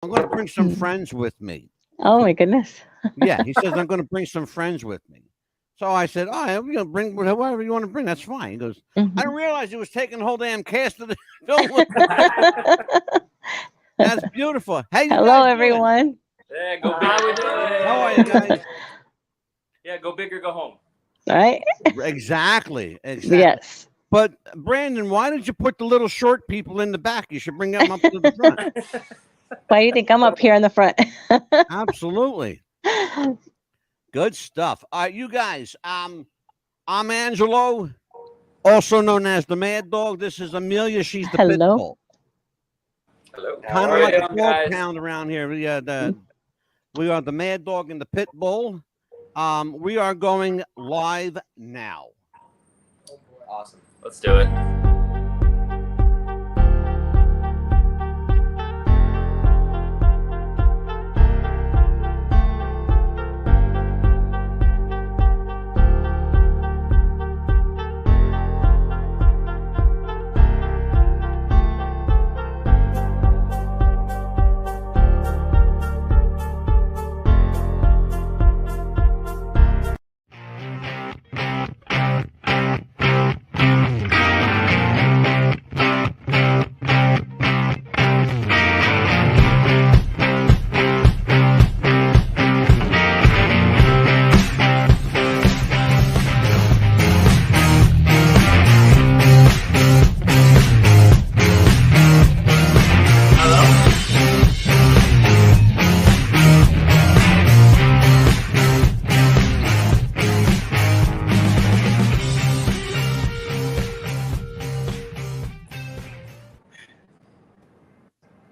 I'm going to bring some friends with me. Oh my goodness. Yeah, he says, I'm going to bring some friends with me. So I said, oh, I'm going to bring whoever you want to bring. That's fine. He goes, I didn't Mhm. realize he was taking the whole damn cast of the film. That's beautiful. How you Hello, guys doing? everyone. Yeah, go big. How we How are you doing? guys? Yeah, go big or go home. Right? Exactly. Exactly. Yes. But Brandon, why did you put the little short people in the back? You should bring them up to the front. Why do you think I'm up here in the front? Absolutely. Good stuff. All right, you guys. I'm Angelo, also known as the Mad Dog. This is Amelia. She's the pit Hello. bull. Hello. How Kind of are like you a doing, 12 guys? pound around here. We are the Mad Dog and the Pit Bull. We are going live now. Awesome. Let's do it.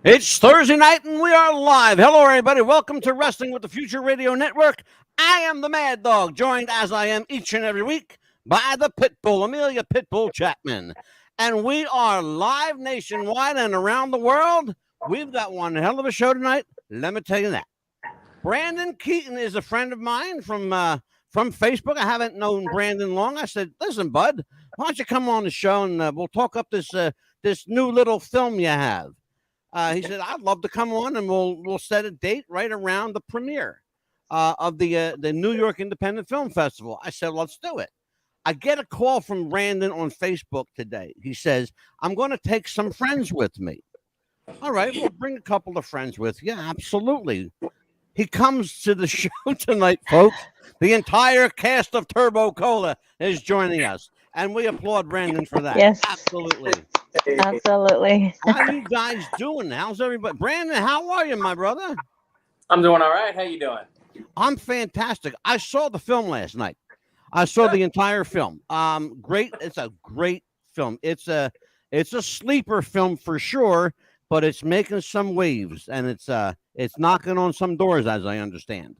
It's Thursday night and we are live. Hello, everybody. Welcome to Wrestling with the Future Radio Network. I am the Mad Dog, joined as I am each and every week by the Pitbull, Amelia Pitbull Chapman. And we are live nationwide and around the world. We've got one hell of a show tonight. Let me tell you that. Brandon Keeton is a friend of mine from Facebook. I haven't known Brandon long. I said, listen, bud, why don't you come on the show and we'll talk up this new little film you have. He said, I'd love to come on and we'll set a date right around the premiere of the New York Independent Film Festival. I said, let's do it. I get a call from Brandon on Facebook today. He says, I'm going to take some friends with me. All right, we'll bring a couple of friends with you. Absolutely. He comes to the show tonight, folks. The entire cast of TURBOCOLA is joining us. And we applaud Brandon for that. Yes. Absolutely. Absolutely. How you guys doing? How's everybody? Brandon, how are you, my brother? I'm doing all right. How you doing? I'm fantastic. I saw the film last night. I saw the entire film. Great. It's a great film. It's a sleeper film for sure, but it's making some waves and it's knocking on some doors, as I understand.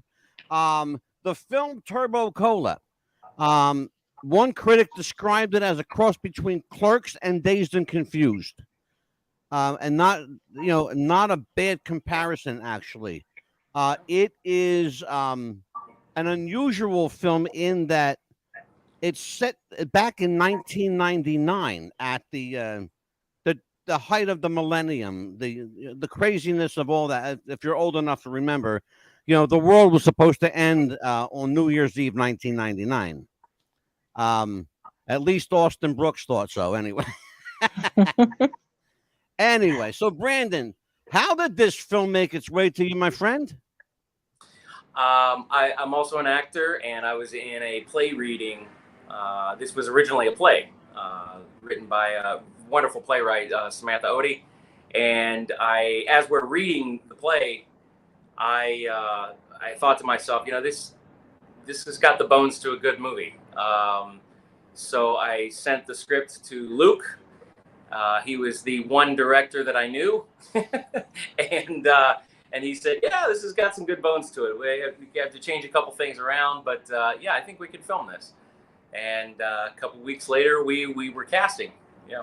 The film TURBOCOLA. One critic described it as a cross between Clerks and Dazed and Confused, and not a bad comparison actually. It is an unusual film in that it's set back in 1999 at the height of the millennium, the craziness of all that. If you're old enough to remember, the world was supposed to end on New Year's Eve, 1999. At least Austin Brooks thought so. Anyway, so Brandon, how did this film make its way to you, my friend? I'm also an actor, and I was in a play reading. This was originally a play written by a wonderful playwright, Samantha Odie. And as we're reading the play, I thought to myself, this has got the bones to a good movie. So I sent the script to Luke. He was the one director that I knew, and he said, "Yeah, this has got some good bones to it. We have to change a couple things around, but yeah, I think we can film this." And a couple weeks later, we were casting. Yeah,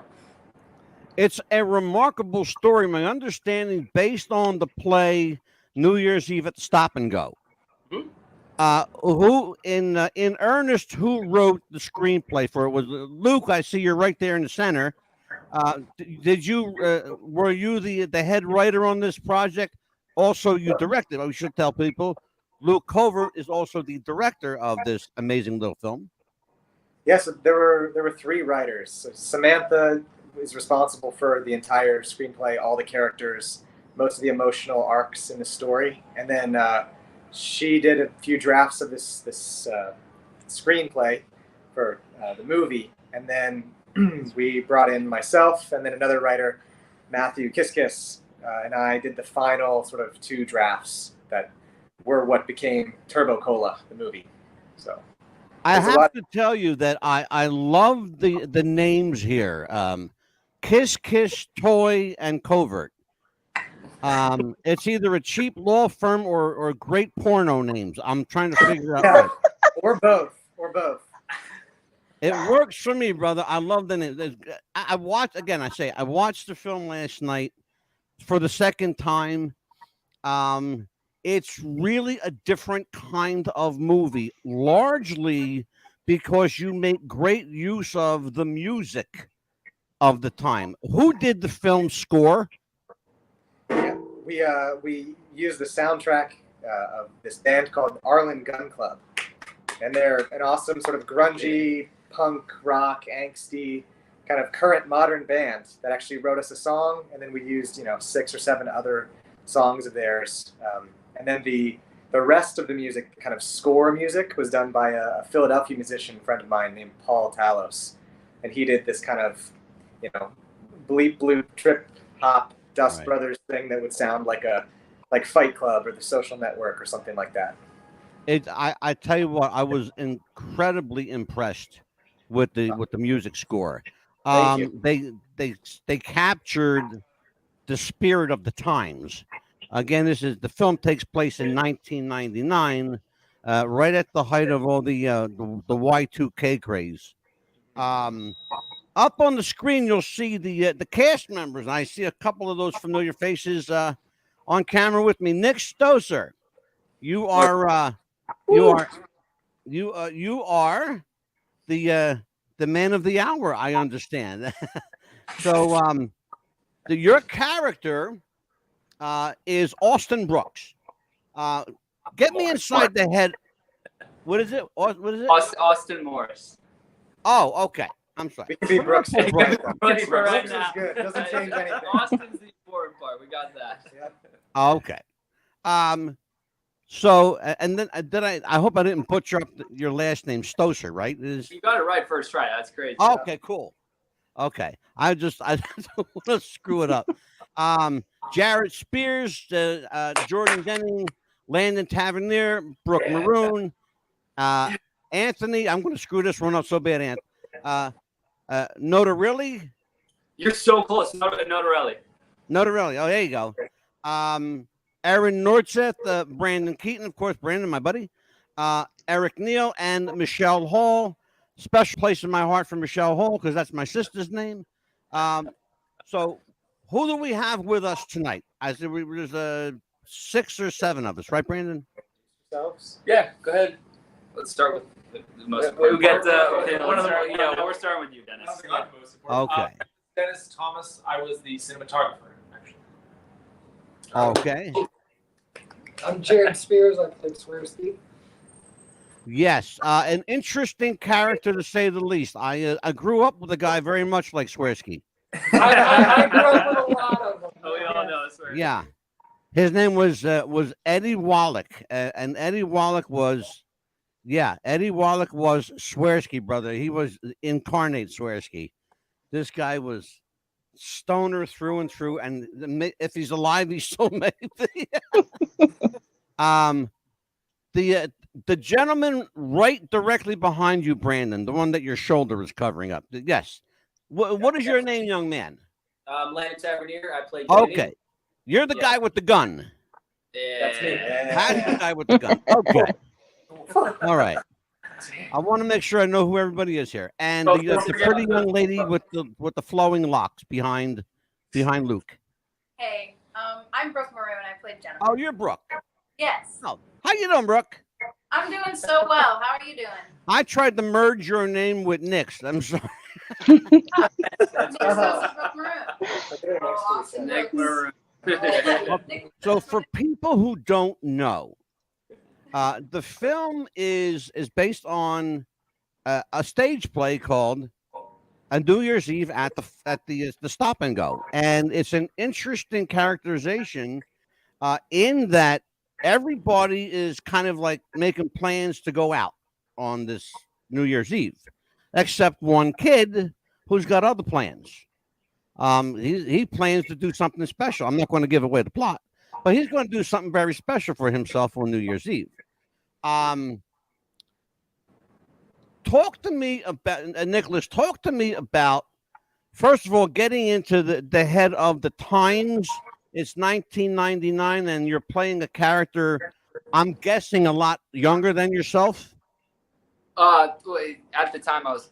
it's a remarkable story. My understanding, based on the play New Year's Eve at the Stop and Go. Mm-hmm. Who in earnest? Who wrote the screenplay for it? Was Luke? I see you're right there in the center. Did you were you the head writer on this project? also you directed. We should tell people Luke Covert is also the director of this amazing little film. Yes, there were 3 writers. So Samantha is responsible for the entire screenplay, all the characters, most of the emotional arcs in the story, and then she did a few drafts of this screenplay for the movie, and then we brought in myself and then another writer, Matthew Kiskis, and I did the final sort of 2 drafts that were what became TurboCola, the movie. So I have to tell you that I love the names here. Kiss, Toy, and Covert. It's either a cheap law firm or great porno names. I'm trying to figure out. Or both. It works for me, brother. I love the name. I watched the film last night for the second time. It's really a different kind of movie, largely because you make great use of the music of the time. Who did the film score? Yeah, we used the soundtrack of this band called Arlen Gun Club, and they're an awesome sort of grungy, punk rock, angsty, kind of current modern band that actually wrote us a song, and then we used 6 or 7 other songs of theirs, and then the rest of the music, kind of score music, was done by a Philadelphia musician friend of mine named Paul Talos, and he did this kind of bleep bloop trip hop Dust Brothers thing that would sound like Fight Club or The Social Network or something like that. I tell you what, I was incredibly impressed with the music score. They captured the spirit of the times. Again, the film takes place in 1999, right at the height of all the Y2K craze. Up on the screen, you'll see the cast members. I see a couple of those familiar faces on camera with me. Nick Stoser, you are the man of the hour, I understand. So your character is Austin Brooks. Get me inside the head. What is it? What is it? Austin Morris. Oh, okay. I'm sorry. We can be Brooks. Brooks Brooks right is now. good. Doesn't change anything. Austin's the important part. We got that. Yep. Okay. So, and then I hope I didn't butcher up your last name, Stoser, right? You got it right first try. That's great. Okay, cool. Okay. I don't want to screw it up. Jared Spears, Jordan Denning, Landon Tavernier, Brooke Maroon, Anthony. I'm going to screw this one up so bad, Anthony. Notarelli. You're so close. Notarelli. Notarelli. Oh, there you go. Aaron Nordseth, Brandon Keeton, of course, Brandon, my buddy. Eric Neal and Michelle Hall. Special place in my heart for Michelle Hall because that's my sister's name. So who do we have with us tonight? I said there's 6 or 7 of us, right, Brandon? Yeah, go ahead. Let's start with the most. We'll get one of them. Yeah, we're starting with you, Dennis. Okay. Dennis Thomas. I was the cinematographer, actually. Okay. I'm Jared Spears. I played Swearsky. Yes, an interesting character to say the least. I grew up with a guy very much like Swearsky. I grew up with a lot of them. Oh, we all know Swearsky. Yeah, his name was Eddie Wallach, and Eddie Wallach was Swearsky, brother. He was incarnate Swearsky. This guy was stoner through and through, and if he's alive, he's still maybe. The gentleman right directly behind you, Brandon, the one that your shoulder is covering up. Yes. What is your name, young man? Landon Tavernier. I played. Okay. You're the guy with the gun. Yeah. That's me. That's the guy with the gun. Okay. All right. I want to make sure I know who everybody is here. And the pretty young lady with the flowing locks behind Luke. Hey, I'm Brooke Maroon. I played Jennifer. Oh, you're Brooke. Yes. Oh, how you doing, Brooke? I'm doing so well. How are you doing? I tried to merge your name with Nick's. I'm sorry. Nick Sosa, Brooke Maroon. Oh, awesome. Nick Maroon. So for people who don't know, the film is based on a stage play called a New Year's Eve at the Stop and Go, and it's an interesting characterization in that everybody is kind of like making plans to go out on this New Year's Eve, except one kid who's got other plans. He plans to do something special. I'm not going to give away the plot, but he's going to do something very special for himself on New Year's Eve. Talk to me about Nicholas. Talk to me about, first of all, getting into the head of the times. It's 1999, and you're playing a character, I'm guessing, a lot younger than yourself. At the time, I was.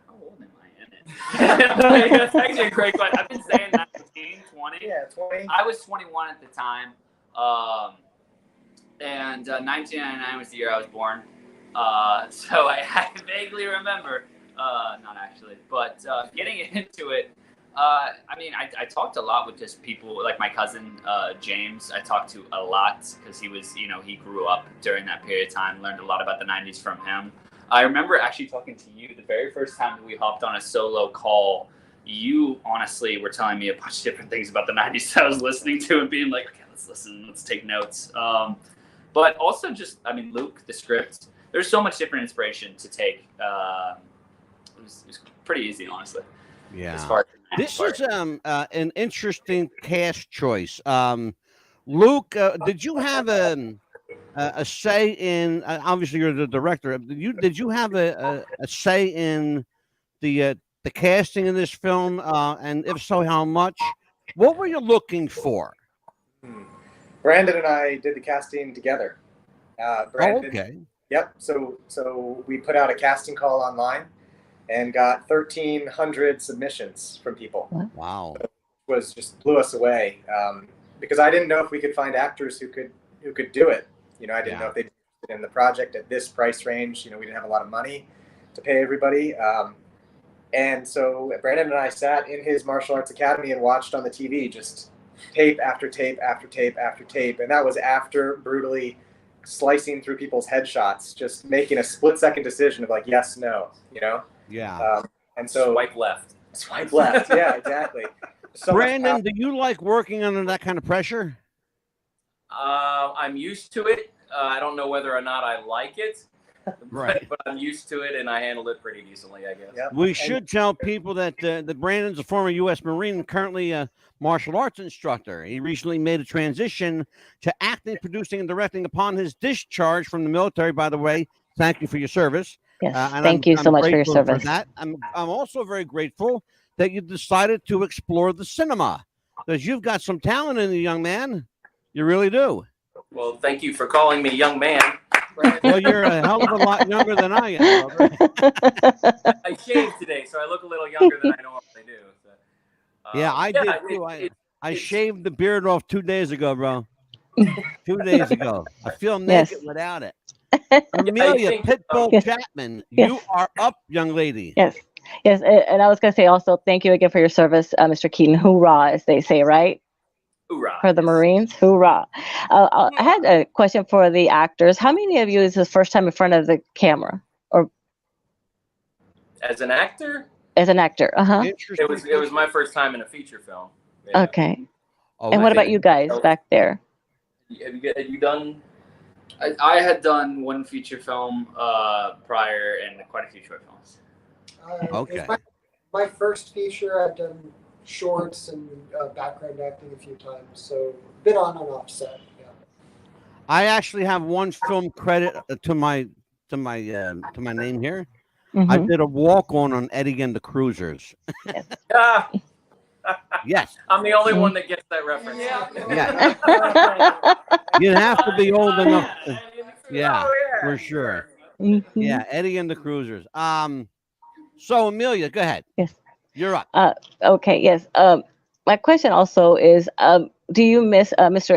How old am I in it? That's actually a great question. I've been saying 19, 20. Yeah, 20. I was 21 at the time, and 1999 was the year I was born. So I vaguely remember, not actually, but getting into it. I mean, I talked a lot with just people like my cousin James. I talked to a lot because he was, he grew up during that period of time. Learned a lot about the '90s from him. I remember actually talking to you the very first time that we hopped on a solo call. You honestly were telling me a bunch of different things about the '90s that I was listening to and being like, okay, let's listen, let's take notes. But also just, I mean, Luke, the script. There's so much different inspiration to take. It was pretty easy, honestly. Yeah. This is an interesting cast choice. Luke, did you have a say in? Obviously, you're the director. Did you have a say in the casting in this film? And if so, how much? What were you looking for? Brandon and I did the casting together. Brandon, okay. Yep. So we put out a casting call online and got 1,300 submissions from people. Wow. It was just blew us away because I didn't know if we could find actors who could do it. I didn't know if they'd be in the project at this price range. We didn't have a lot of money to pay everybody. And so Brandon and I sat in his martial arts academy and watched on the TV just tape after tape after tape after tape. And that was after brutally slicing through people's headshots, just making a split-second decision of like, yes, no, Yeah. And so Swipe left. Yeah, exactly. So Brandon, do you like working under that kind of pressure? I'm used to it. I don't know whether or not I like it, Right. but I'm used to it and I handle it pretty decently, I guess. Yep. We should tell people that Brandon's a former U.S. Marine and currently a martial arts instructor. He recently made a transition to acting, producing, and directing upon his discharge from the military. By the way, thank you for your service. Yes, and thank you so much for your grateful service. that. I'm also very grateful that you decided to explore the cinema, because you've got some talent in you, young man. You really do. Well, thank you for calling me young man. Well, you're a hell of a lot younger than I am, brother. I shaved today, so I look a little younger than I normally do. So, Yeah, I did too. I shaved the beard off 2 days ago, bro. 2 days ago. I feel naked without it. Amelia Pitbull Chapman, you are up, young lady. Yes. And I was going to say also, thank you again for your service, Mr. Keeton. Hoorah, as they say, right? Hoorah. For the Marines. Hoorah. I had a question for the actors. How many of you is the first time in front of the camera? Or as an actor? As an actor, It was my first time in a feature film. Yeah. Okay. And what about you guys back there? Have you done? I had done one feature film prior and quite a few short films. Okay. It's my first feature. I've done shorts and background acting a few times, so a bit on and off set. Yeah. I actually have one film credit to my name here. Mm-hmm. I did a walk-on Eddie and the Cruisers. Yes. I'm the only one that gets that reference. Yeah. You'd have to be old enough. For sure. Mm-hmm. Yeah, Eddie and the Cruisers. So Amelia, go ahead. Yes. You're up. Okay. Yes. My question also is, do you miss, do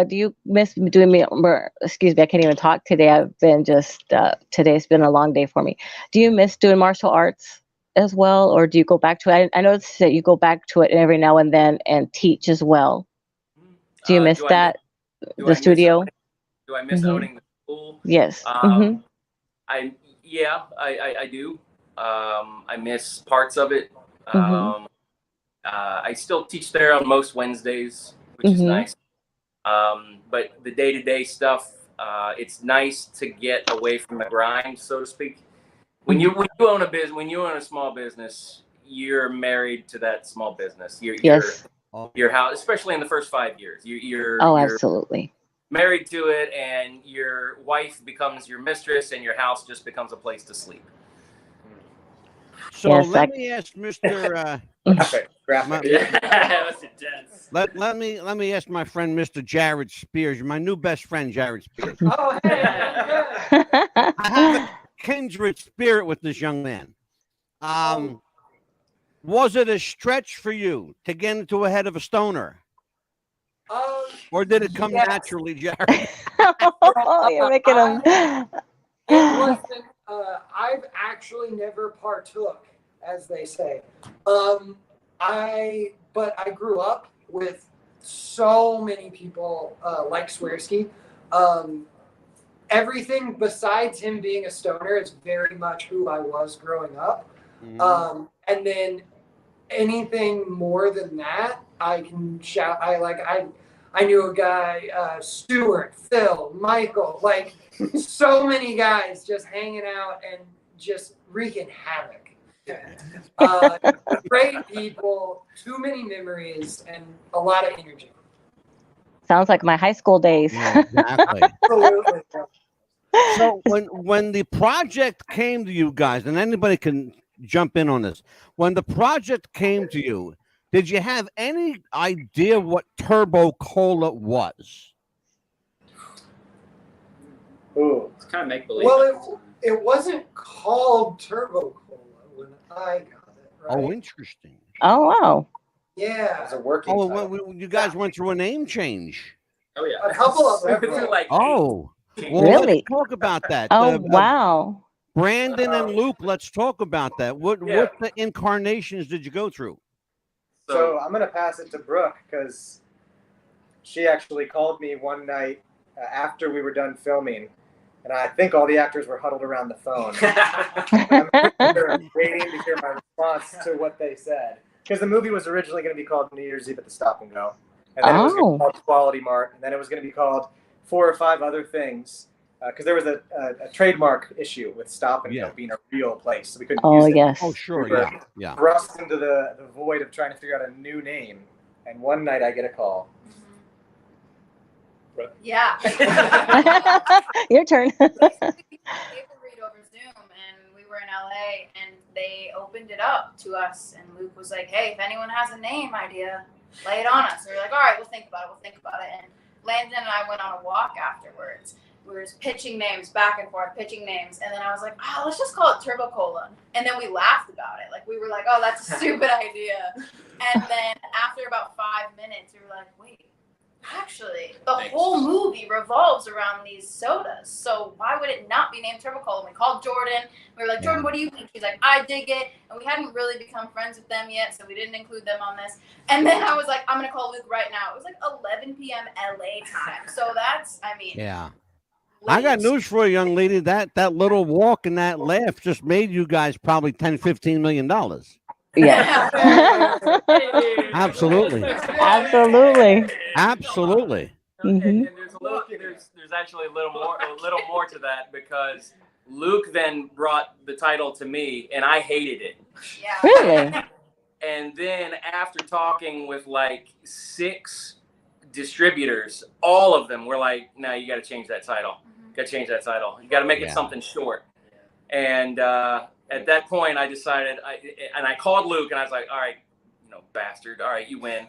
you miss doing excuse me, I can't even talk today. I've been today's been a long day for me. Do you miss doing martial arts? as well, or do you go back to it? I noticed that you go back to it every now and then and teach as well. Do you miss do I that? do The I miss studio? owning, do I miss Mhm. owning the school? Yes. I do. I miss parts of it. Mhm. I still teach there on most Wednesdays, which is Mhm. nice. But the day-to-day stuff, it's nice to get away from the grind, so to speak. When you own a business, when you own a small business, you're married to that small business. Yes. Your house, especially in the first 5 years, Oh, you're absolutely. married to it, and your wife becomes your mistress, and your house just becomes a place to sleep. So Yes, let me ask Mr. Graphic. Yeah, that was intense. Let me ask my friend Mr. Jared Spears, my new best friend Jared Spears. Oh, hey. I have a kindred spirit with this young man. Was it a stretch for you to get into a head of a stoner, or did it come Yes. naturally, Jared? Oh, you're making them. It wasn't. I've actually never partook, as they say. But I grew up with so many people like Swearski. Everything besides him being a stoner is very much who I was growing up. And then anything more than that, I can shout. I knew a guy, Stuart, Phil, Michael, like so many guys just hanging out and just wreaking havoc. Great people, too many memories, and a lot of energy. Sounds like my high school days. Yeah, exactly. Absolutely. So when the project came to you guys, and anybody can jump in on this, when the project came to you, did you have any idea what TurboCola was? Ooh. It's kind of make believe. Well, it wasn't called TurboCola when I got it, right? Oh, interesting. Oh, wow. Yeah. It's a working Oh, title. you guys went through a name change. Oh yeah. A couple of them. Like, Oh, well, Really? let's talk about that. Oh, wow. Brandon and Luke, let's talk about that. What Yeah. the incarnations did you go through? So I'm going to pass it to Brooke because she actually called me one night after we were done filming, and I think all the actors were huddled around the phone. I'm waiting to hear my response to what they said. Because the movie was originally going to be called New Year's Eve at the Stop and Go. And then it was going to be called Quality Mart. And then it was going to be called 4 or 5 other things. Because there was a trademark issue with Stop and Go being a real place. So we couldn't use it. Yes. Oh, sure. We were Yeah. thrust into the void of trying to figure out a new name. And one night I get a call. Yeah. Your turn. Table read over Zoom, and we were in LA, and they opened it up to us, and Luke was like, "Hey, if anyone has a name idea, lay it on us." And we were like, "All right, we'll think about it." And Landon and I went on a walk afterwards. We were just pitching names back and forth, pitching names, and then I was like, "Oh, let's just call it Turbocola." And then we laughed about it, like we were like, "Oh, that's a stupid idea." And then after about 5 minutes, we were like, "Wait. Actually, the whole movie revolves around these sodas. So why would it not be named Turbocola?" And we called Jordan. We were like, "Jordan, what do you think?" He's like, "I dig it." And we hadn't really become friends with them yet, so we didn't include them on this. And then I was like, "I'm gonna call Luke right now." It was like 11 p.m. LA time. So that's, Yeah. late. I got news for you, young lady. That little walk and that laugh just made you guys probably $10-15 million. Yes. Absolutely. Absolutely. Absolutely. And there's actually a little more to that, because Luke then brought the title to me, and I hated it. Yeah. Really? And then after talking with like 6 distributors, all of them were like, "No, you got to change that title. Got to change that title. You got to make it something short." And at that point, I decided, I called Luke, and I was like, "All right, bastard. All right, you win.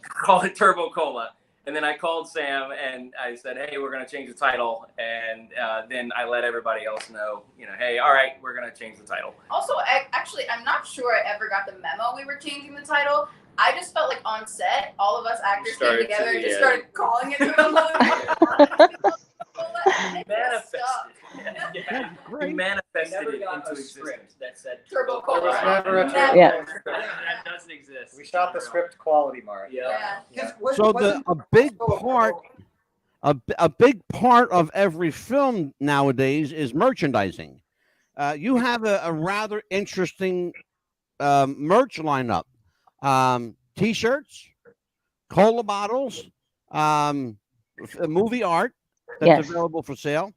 Call it Turbocola." And then I called Sam, and I said, "Hey, we're going to change the title." And then I let everybody else know, "Hey, all right, we're going to change the title." Also, actually, I'm not sure I ever got the memo we were changing the title. I just felt like on set, all of us actors came together and just started calling it Turbocola. Manifested. Great. Manifested manifested never it got into a existence. script that said TurboCola. There was never a Never. Yeah. That doesn't exist. We shot the script quality, Mark. Yeah. Yeah. So a big part, a big part of every film nowadays is merchandising. You have a rather interesting merch lineup: T-shirts, cola bottles, movie art that's Yes. available for sale.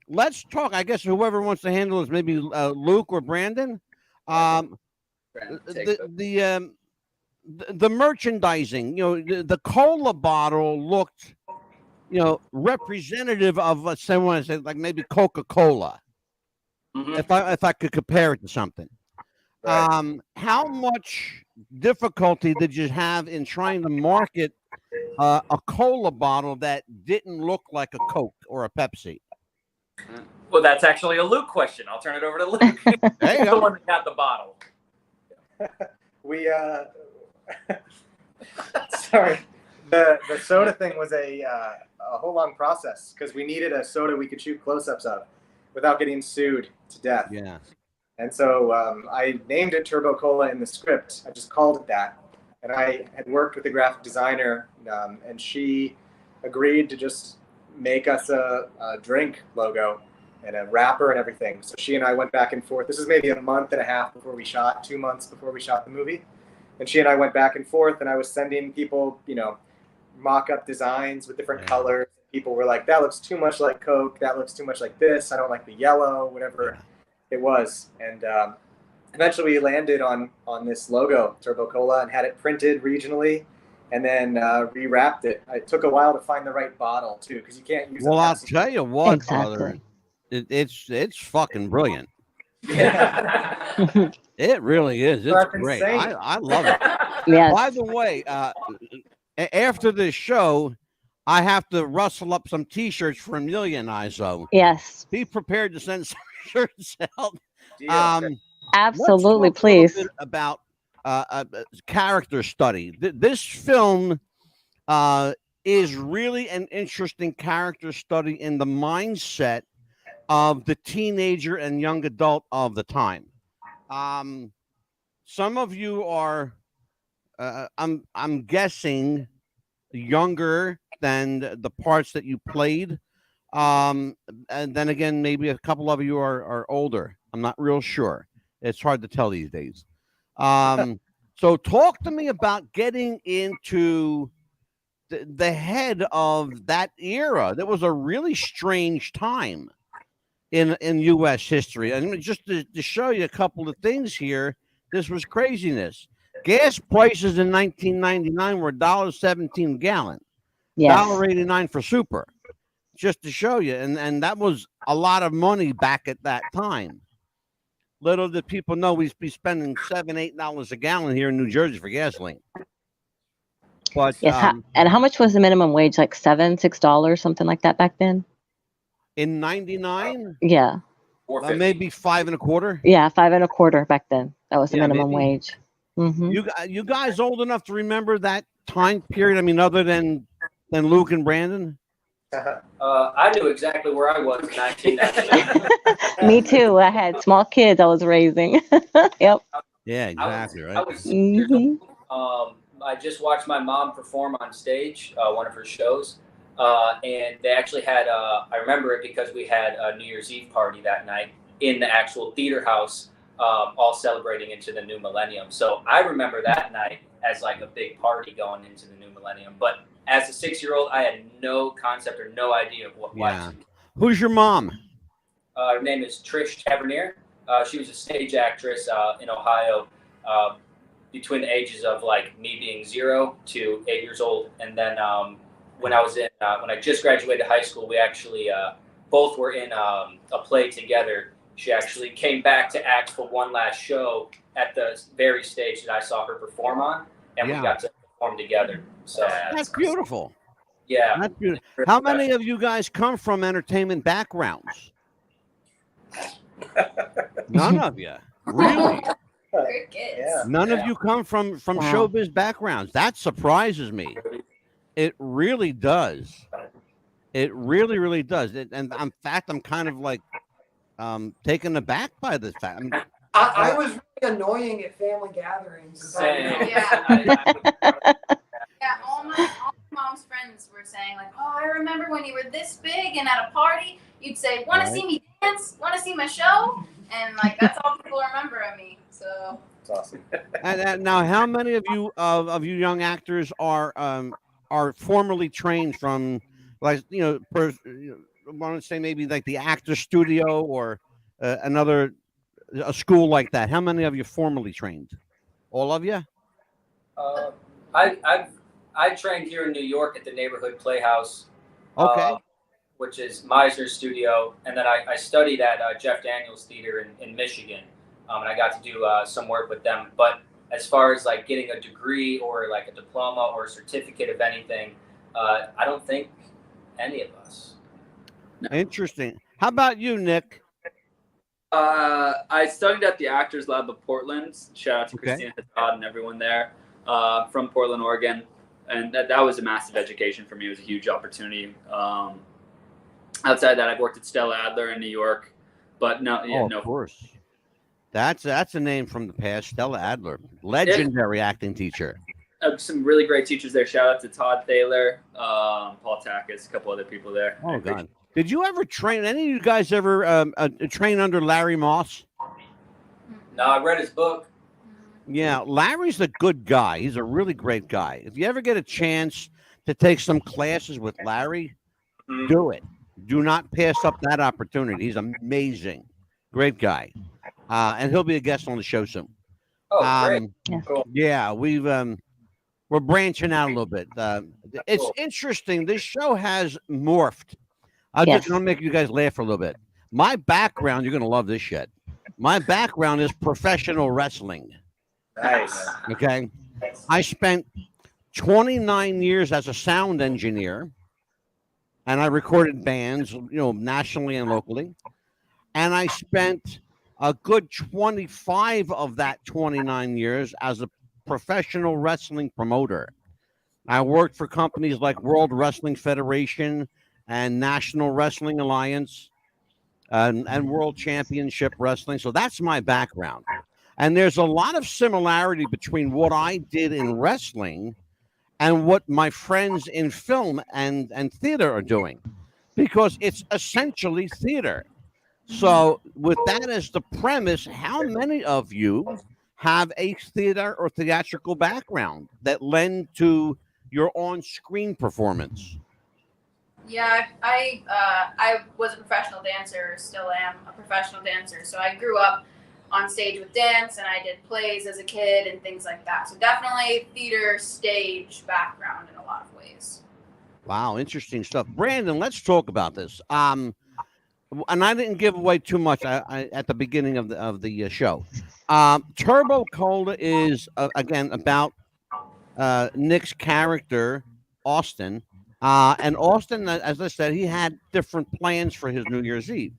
Let's talk. I guess whoever wants to handle this, maybe Luke or Brandon. The merchandising. The cola bottle looked, representative of someone said like maybe Coca-Cola. Mhm. If I could compare it to something. Right. How much difficulty did you have in trying to market a cola bottle that didn't look like a Coke or a Pepsi? Well, that's actually a Luke question. I'll turn it over to Luke. There you He's the go. one that got the bottle. We sorry, the soda thing was a whole long process because we needed a soda we could shoot close-ups of without getting sued to death. Yeah. And so I named it TurboCola in the script. I just called it that. And I had worked with the graphic designer, and she agreed to just make us a drink logo and a wrapper and everything. So she and I went back and forth. This was maybe a month and a half before we shot, 2 months before we shot the movie. And she and I went back and forth, and I was sending people, mock-up designs with different colors. People were like, that looks too much like Coke. That looks too much like this. I don't like the yellow, whatever it was. And eventually we landed on this logo, TurboCola, and had it printed regionally and then rewrapped it. It took a while to find the right bottle, too, because you can't use Well, a I'll Pepsi. tell you what, Exactly. brother. It's fucking brilliant. Yeah. It really is. It's Fucking great. insane. I love it. Yes. By the way, after this show, I have to rustle up some T-shirts for Amelia and I. So Yes. be prepared to send some shirts out. Deal. Absolutely, let's talk a little please. bit about character study. This film is really an interesting character study in the mindset of the teenager and young adult of the time. Some of you are, I'm guessing, younger than the parts that you played. And then again, maybe a couple of you are older. I'm not real sure. It's hard to tell these days. So talk to me about getting into the head of that era. That was a really strange time in U.S. history. I mean, just to show you a couple of things here, this was craziness. Gas prices in 1999 were $1.17 a gallon, Yes. $1.89 for super. Just to show you, and that was a lot of money back at that time. Little did people know we'd be spending $7-8 a gallon here in New Jersey for gasoline. But Yes. And how much was the minimum wage? Like $6, something like that back then? in '99, Yeah. maybe 5 1/4. Yeah, 5 1/4 back then. That was the minimum maybe. wage. Mm-hmm. You guys old enough to remember that time period? I mean, other than Luke and Brandon. I knew exactly where I was in 1999. Me too. I had small kids I was raising. Yep. Yeah, exactly. I Right. was 6 years Mhm. old. I just watched my mom perform on stage, one of her shows, and they actually had. I remember it because we had a New Year's Eve party that night in the actual theater house, all celebrating into the new millennium. So I remember that night as like a big party going into the new millennium. But as a 6-year-old, I had no concept or no idea of what. Yeah. Who's your mom? Her name is Trish Tavernier. She was a stage actress in Ohio between the ages of like me being 0 to 8 years old. And then when I just graduated high school, we actually both were in a play together. She actually came back to act for one last show at the very stage that I saw her perform on, and we got to perform together. So That's beautiful. Yeah. That's beautiful. How many of you guys come from entertainment backgrounds? None of you. Really? Great kids. Yeah. None of you come from Wow. showbiz backgrounds. That surprises me. It really does. It really, really does. And in fact, I'm kind of like taken aback by this fact. I was really annoying at family gatherings. Same. Yeah, all my mom's friends were saying like, "Oh, I remember when you were this big and at a party, you'd say, "Want to see me dance? Want to see my show?" And like that's all people remember of me. So It's awesome. And now, how many of you young actors are formally trained from, like, I want to say maybe like the actor studio or a school like that? How many of you formally trained? All of you? I trained here in New York at the Neighborhood Playhouse, Okay. which is Meisner's studio, and then I studied at Jeff Daniels Theater in Michigan, and I got to do some work with them. But as far as like getting a degree or like a diploma or a certificate of anything, I don't think any of us. Interesting. How about you, Nick? I studied at the Actors Lab of Portland. Shout out to Christina Haddad and everyone there from Portland, Oregon. And that was a massive education for me. It was a huge opportunity. Outside that, I've worked at Stella Adler in New York. But no. Of course. That's a name from the past. Stella Adler, legendary acting teacher. Some really great teachers there. Shout out to Todd Thaler, Paul Takis, a couple other people there. Oh, God. Did you ever train? Any of you guys ever train under Larry Moss? No, I read his book. Yeah, Larry's a good guy. He's a really great guy. If you ever get a chance to take some classes with Larry, do it. Do not pass up that opportunity. He's amazing. Great guy. And he'll be a guest on the show soon. Oh, great. Cool. Yeah, we're branching out a little bit. It's interesting. This show has morphed. I'm just going to make you guys laugh for a little bit. My background, you're going to love this shit. My background is professional wrestling. Nice. Okay. I spent 29 years as a sound engineer, and I recorded bands, nationally and locally. And I spent a good 25 of that 29 years as a professional wrestling promoter. I worked for companies like World Wrestling Federation and National Wrestling Alliance and World Championship Wrestling. So that's my background. And there's a lot of similarity between what I did in wrestling and what my friends in film and theater are doing, because it's essentially theater. So with that as the premise, how many of you have a theater or theatrical background that lend to your on-screen performance? yeah, I was a professional dancer, still am a professional dancer. So I grew up on stage with dance, and I did plays as a kid and things like that. So definitely theater, stage background in a lot of ways. Wow, interesting stuff. Brandon, let's talk about this. And I didn't give away too much at the beginning of the show. TurboCola is again about Nick's character, Austin. And Austin, as I said, he had different plans for his New Year's Eve.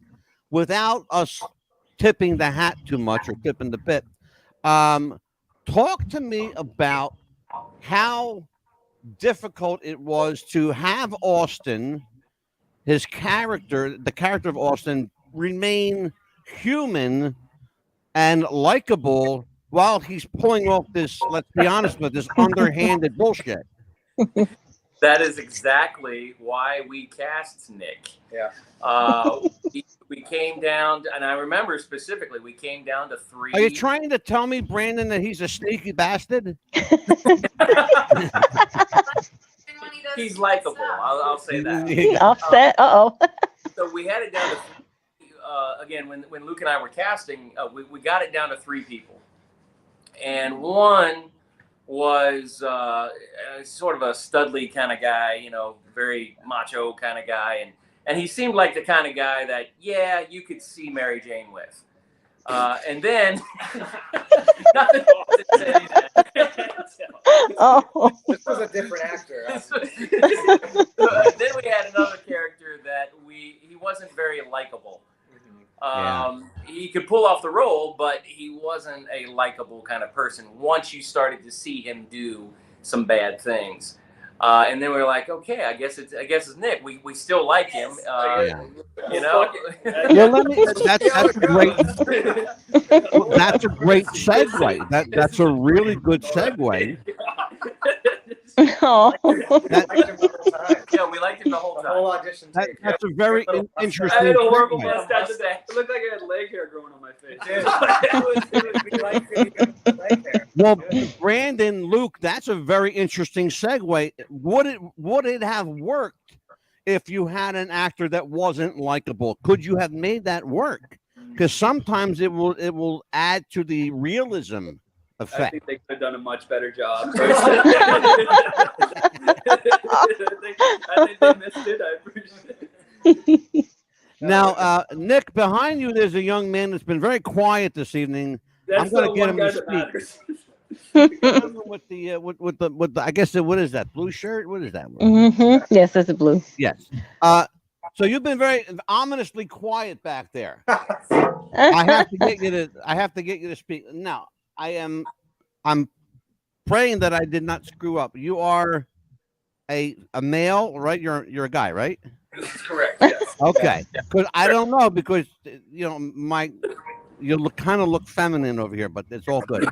Without us tipping the hat too much or tipping the bit, talk to me about how difficult it was to have Austin, his character, the character of Austin, remain human and likable while he's pulling off this, let's be honest with this, underhanded bullshit. That is exactly why we cast Nick. Yeah. We came down, and I remember specifically, we came down to 3. Are you trying to tell me, Brandon, that he's a sneaky bastard? He's likable. I'll say that. Offset. So we had it down to again when Luke and I were casting, we got it down to 3 people, and one was sort of a studly kind of guy, very macho kind of guy, and he seemed like the kind of guy that you could see Mary Jane with. And then nothing This was a different actor. Then we had another character that he wasn't very likable. He could pull off the role, but he wasn't a likable kind of person once you started to see him do some bad things. And then we were like, okay, I guess it's Nick. We still like him. You know. Well, that's a great. Well, that's a great segue. That's a really good segue. Oh. Yeah, we liked him the whole The time. whole audition tape. That's a very I interesting. had a horrible segue. mustache today. It looked like I had leg hair growing on my face. We like the leg hair. Well, Brandon, Luke, that's a very interesting segue. Would it have worked if you had an actor that wasn't likable? Could you have made that work? Because sometimes it will add to the realism I effect. think they could have done a much better job. I think they missed it. I appreciate it. Now, Nick, behind you, there's a young man that's been very quiet this evening. That's gonna the get one him guy to that speak. matters. with the I guess what is that, blue shirt? What is that? Yes, it's a blue. Yes. So you've been very ominously quiet back there. I have to get you to speak. Now, I'm praying that I did not screw up. You are a male, right? You're a guy, right? That's correct. Yes. Okay. Because I don't know, because you kind of look feminine over here, but it's all good.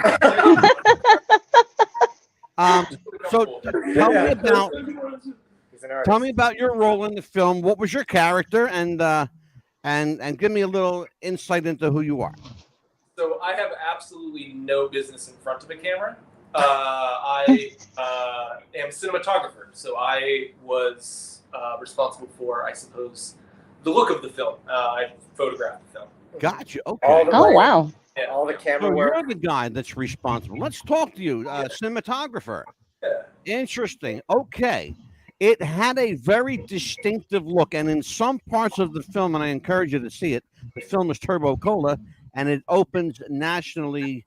So tell me about your role in the film. What was your character, and give me a little insight into who you are. So I have absolutely no business in front of a camera. I am a cinematographer, so I was responsible for, I suppose, the look of the film. I photographed the film. Gotcha. Okay. Oh, wow. Yeah. All the camera So work. you're the guy that's responsible. Let's talk to you, cinematographer. Yeah. Interesting. Okay. It had a very distinctive look, and in some parts of the film, and I encourage you to see it, the film is TURBOCOLA, and it opens nationally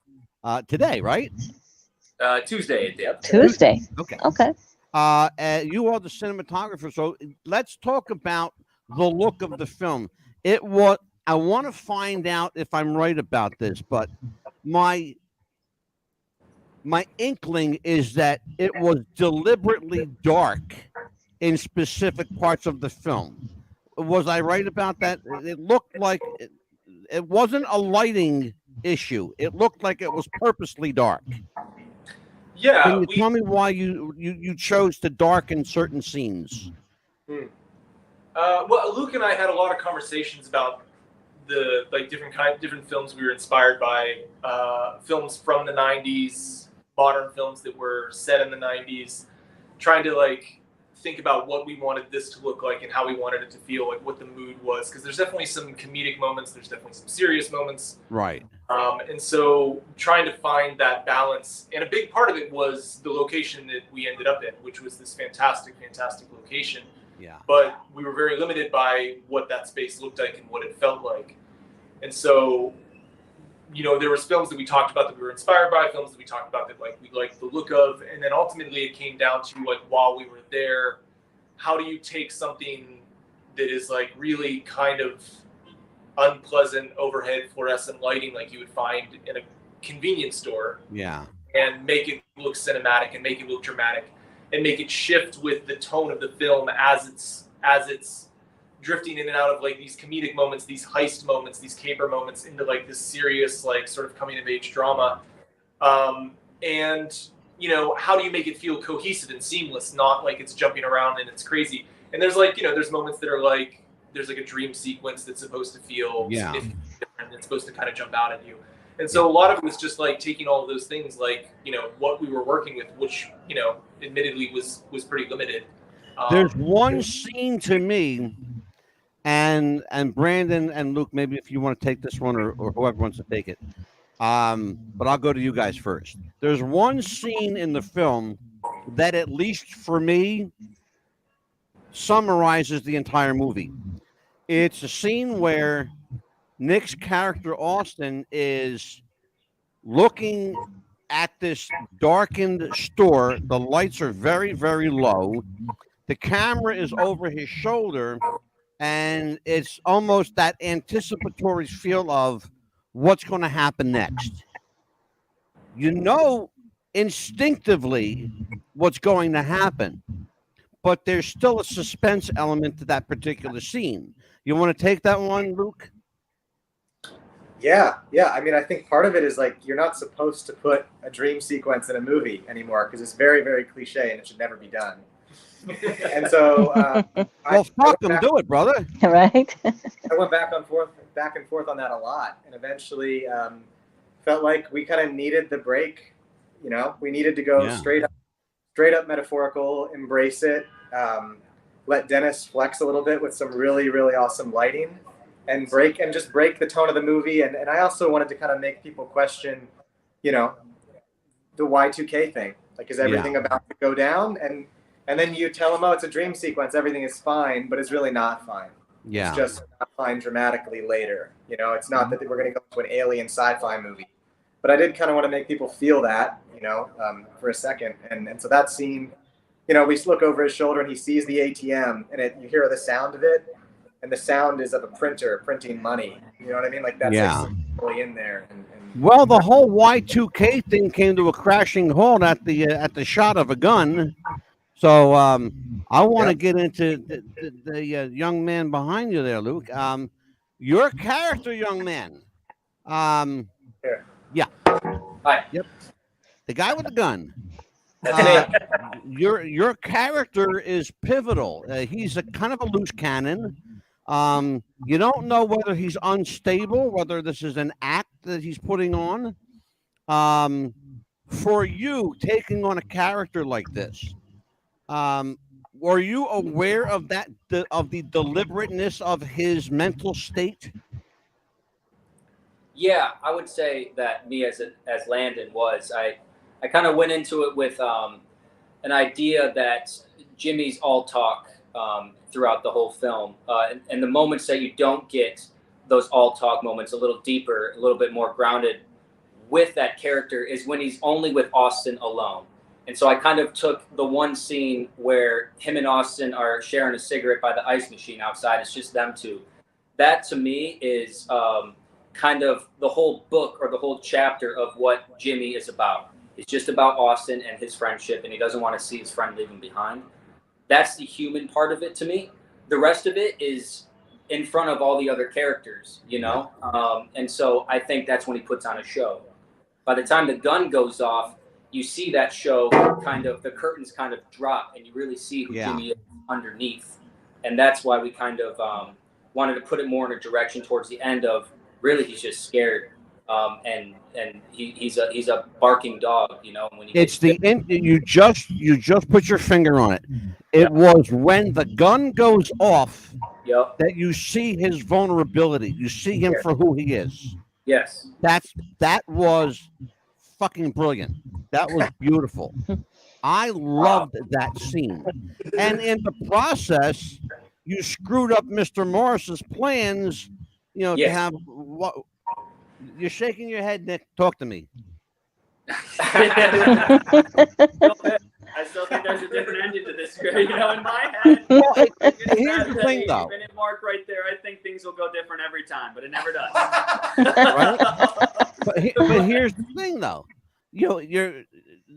today, right? Tuesday. Yep. Tuesday. Okay. Okay. You are the cinematographer, so let's talk about the look of the film. I want to find out if I'm right about this, but my inkling is that it was deliberately dark in specific parts of the film. Was I right about that? It looked like it wasn't a lighting issue. It looked like it was purposely dark. Yeah. Can you tell me why you chose to darken certain scenes? Well, Luke and I had a lot of conversations about the different films we were inspired by, films from the 90s, modern films that were set in the 90s, trying to think about what we wanted this to look like and how we wanted it to feel, like what the mood was, because there's definitely some comedic moments, there's definitely some serious moments, Right. And so trying to find that balance, and a big part of it was the location that we ended up in, which was this fantastic location. Yeah. But we were very limited by what that space looked like and what it felt like. And so, there was films that we talked about that we were inspired by, films that we talked about that we liked the look of, and then ultimately it came down to while we were there, how do you take something that is really kind of unpleasant overhead fluorescent lighting like you would find in a convenience store, Yeah. and make it look cinematic and make it look dramatic and make it shift with the tone of the film as it's drifting in and out of these comedic moments, these heist moments, these caper moments into this serious sort of coming of age drama. And how do you make it feel cohesive and seamless, not like it's jumping around and it's crazy. And there's there's moments that are there's a dream sequence that's supposed to feel significant and it's supposed to kind of jump out at you. And so a lot of it was just taking all of those things, what we were working with, which, admittedly was pretty limited. There's one scene to me, and Brandon and Luke, maybe if you want to take this one or whoever wants to take it. But I'll go to you guys first. There's one scene in the film that, at least for me, summarizes the entire movie. It's a scene where Nick's character Austin is looking at this darkened store. The lights are very, very low. The camera is over his shoulder, and it's almost that anticipatory feel of what's going to happen next. Instinctively what's going to happen, but there's still a suspense element to that particular scene. You want to take that one, Luke? Yeah. I mean, I think part of it is like you're not supposed to put a dream sequence in a movie anymore because it's very, very cliche and it should never be done. And so, well, fuck them, do it, brother. Right. I went back and forth on that a lot, and eventually felt like we kind of needed the break. You know, we needed to go straight up metaphorical, embrace it, let Dennis flex a little bit with some really, really awesome lighting, and just break the tone of the movie. And I also wanted to kind of make people question, you know, the Y2K thing. Like, is everything about to go down? And then you tell them, oh, it's a dream sequence, everything is fine, but it's really not fine. Yeah. It's just not fine dramatically later. You know, it's not that we're going to go to an alien sci-fi movie. But I did kind of want to make people feel that, you know, for a second. And so that scene, you know, we look over his shoulder and he sees the ATM and you hear the sound of it. And the sound is of a printer printing money. You know what I mean? Like that's like really in there. Well, the whole Y2K thing came to a crashing halt at the shot of a gun. So I want to get into the young man behind you there, Luke. Your character, young man. Yeah. Hi. Yep. The guy with the gun. That's me. Your character is pivotal. He's a kind of a loose cannon. You don't know whether he's unstable, whether this is an act that he's putting on. For you, taking on a character like this, were you aware of the deliberateness of his mental state? Yeah, I would say that me as Landon was. I kind of went into it with an idea that Jimmy's all talk throughout the whole film, and the moments that you don't get those all talk moments, a little deeper, a little bit more grounded with that character, is when he's only with Austin alone. And so I kind of took the one scene where him and Austin are sharing a cigarette by the ice machine outside. It's just them two. That to me is kind of the whole book or the whole chapter of what Jimmy is about. It's just about Austin and his friendship, and he doesn't want to see his friend leave him behind. That's the human part of it to me. The rest of it is in front of all the other characters, you know? And so I think that's when he puts on a show. By the time the gun goes off, you see that show kind of, the curtains kind of drop, and you really see who Jimmy is underneath. And that's why we kind of wanted to put it more in a direction towards the end of really he's just scared. And he's a barking dog, you know. When it's you just put your finger on it. It was when the gun goes off that you see his vulnerability. You see him for who he is. Yes. That was fucking brilliant. That was beautiful. I loved that scene. And in the process, you screwed up Mr. Morris's plans, you know, to have what. You're shaking your head, Nick. Talk to me. I still think there's a different ending to this, you know, in my head. Well, here's the thing, though. Minute mark right there. I think things will go different every time, but it never does. Right? But here's the thing, though. You know,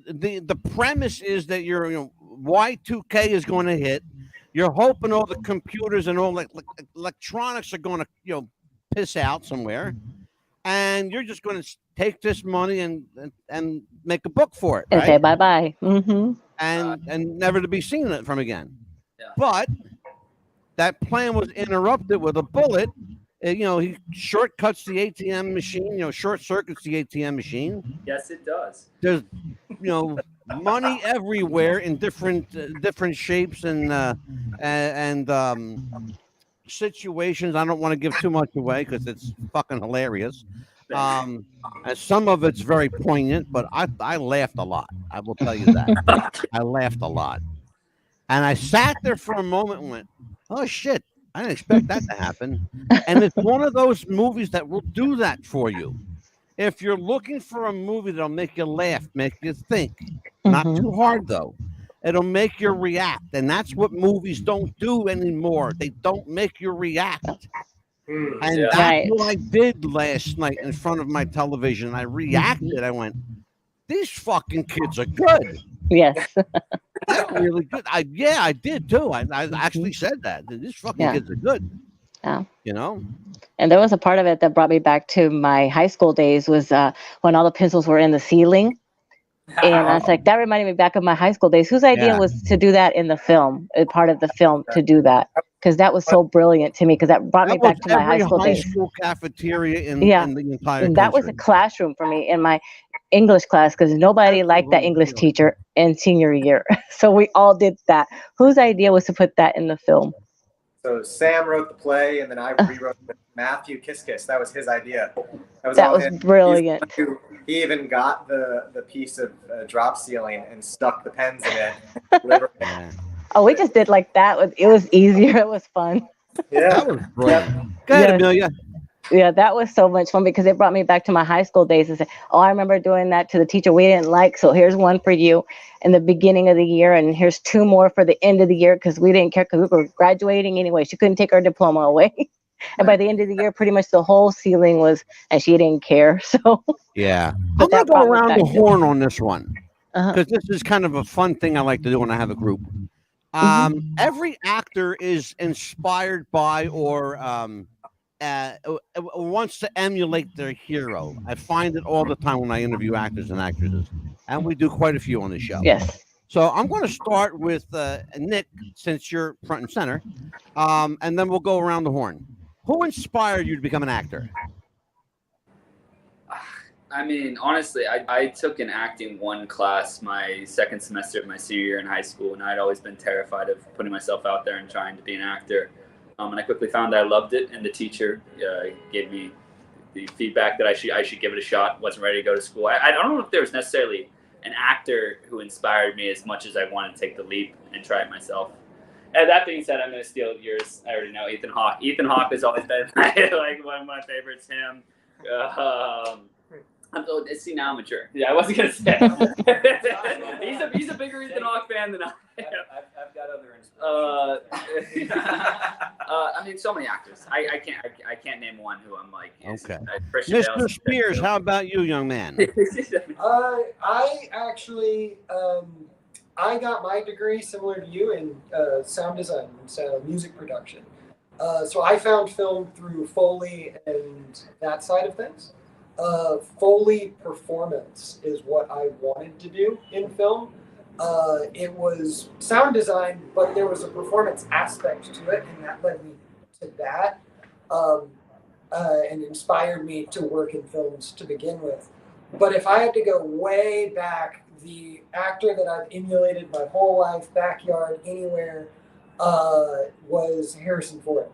the premise is that Y2K is going to hit. You're hoping all the computers and all electronics are going to, you know, piss out somewhere. And you're just going to take this money and make a book for it, right? And say bye-bye. Mm-hmm. And never to be seen from again. Yeah. But that plan was interrupted with a bullet. You know, he shortcuts the ATM machine, you know, short circuits the ATM machine. Yes, it does. There's, you know, money everywhere in different shapes and situations. I don't want to give too much away because it's fucking hilarious. And some of it's very poignant, but I laughed a lot. I will tell you that. I laughed a lot. And I sat there for a moment and went, oh shit, I didn't expect that to happen. And it's one of those movies that will do that for you. If you're looking for a movie that'll make you laugh, make you think, not too hard though. It'll make you react. And that's what movies don't do anymore. They don't make you react. And that's what I did last night in front of my television. I reacted. I went, these fucking kids are good. Yes. That's really good. I did too. I actually said that. These fucking kids are good. Yeah. You know? And there was a part of it that brought me back to my high school days was when all the pencils were in the ceiling. And I was like, that reminded me back of my high school days. Whose idea was to do that in the film, part of the film, to do that? Because that was so brilliant to me, because that brought me back to my high school days. School cafeteria in the entire and that was a classroom for me in my English class, because nobody liked that English teacher in senior year. So we all did that. Whose idea was to put that in the film? So Sam wrote the play, and then I rewrote it with Matthew Kiss. That was his idea. That was brilliant. He even got the piece of drop ceiling and stuck the pens in it. Oh, we just did like that. It was easier. It was fun. Yeah, that was brilliant. Go ahead, Amelia. Yeah, that was so much fun, because it brought me back to my high school days and said, oh, I remember doing that to the teacher we didn't like. So here's one for you in the beginning of the year. And here's two more for the end of the year, because we didn't care, because we were graduating anyway. She couldn't take our diploma away. And by the end of the year, pretty much the whole ceiling was, and she didn't care. So yeah, I'm going to go around the horn on this one, because this is kind of a fun thing I like to do when I have a group. Every actor is inspired by or wants to emulate their hero. I find it all the time when I interview actors and actresses, and we do quite a few on the show. Yes. So I'm going to start with Nick, since you're front and center, and then we'll go around the horn. Who inspired you to become an actor? I mean, honestly, I took an acting 1 class my second semester of my senior year in high school, and I'd always been terrified of putting myself out there and trying to be an actor. And I quickly found I loved it, and the teacher gave me the feedback that I should give it a shot. Wasn't ready to go to school. I don't know if there was necessarily an actor who inspired me as much as I wanted to take the leap and try it myself. And that being said, I'm going to steal yours. I already know Ethan Hawke. Ethan Hawke has always been like one of my favorites. Him. See, now I'm mature. Yeah, I wasn't gonna say. he's a bigger Ethan Hawke fan than I am. I've got other inspirations. I mean, so many actors. I can't name one who I'm like. Okay. Mr. Spears, how about you, young man? I actually I got my degree similar to you in sound design and music production. So I found film through Foley and that side of things. Foley performance is what I wanted to do in film. It was sound design, but there was a performance aspect to it, and that led me to that, and inspired me to work in films to begin with. But if I had to go way back, the actor that I've emulated my whole life, backyard, anywhere, was Harrison Ford.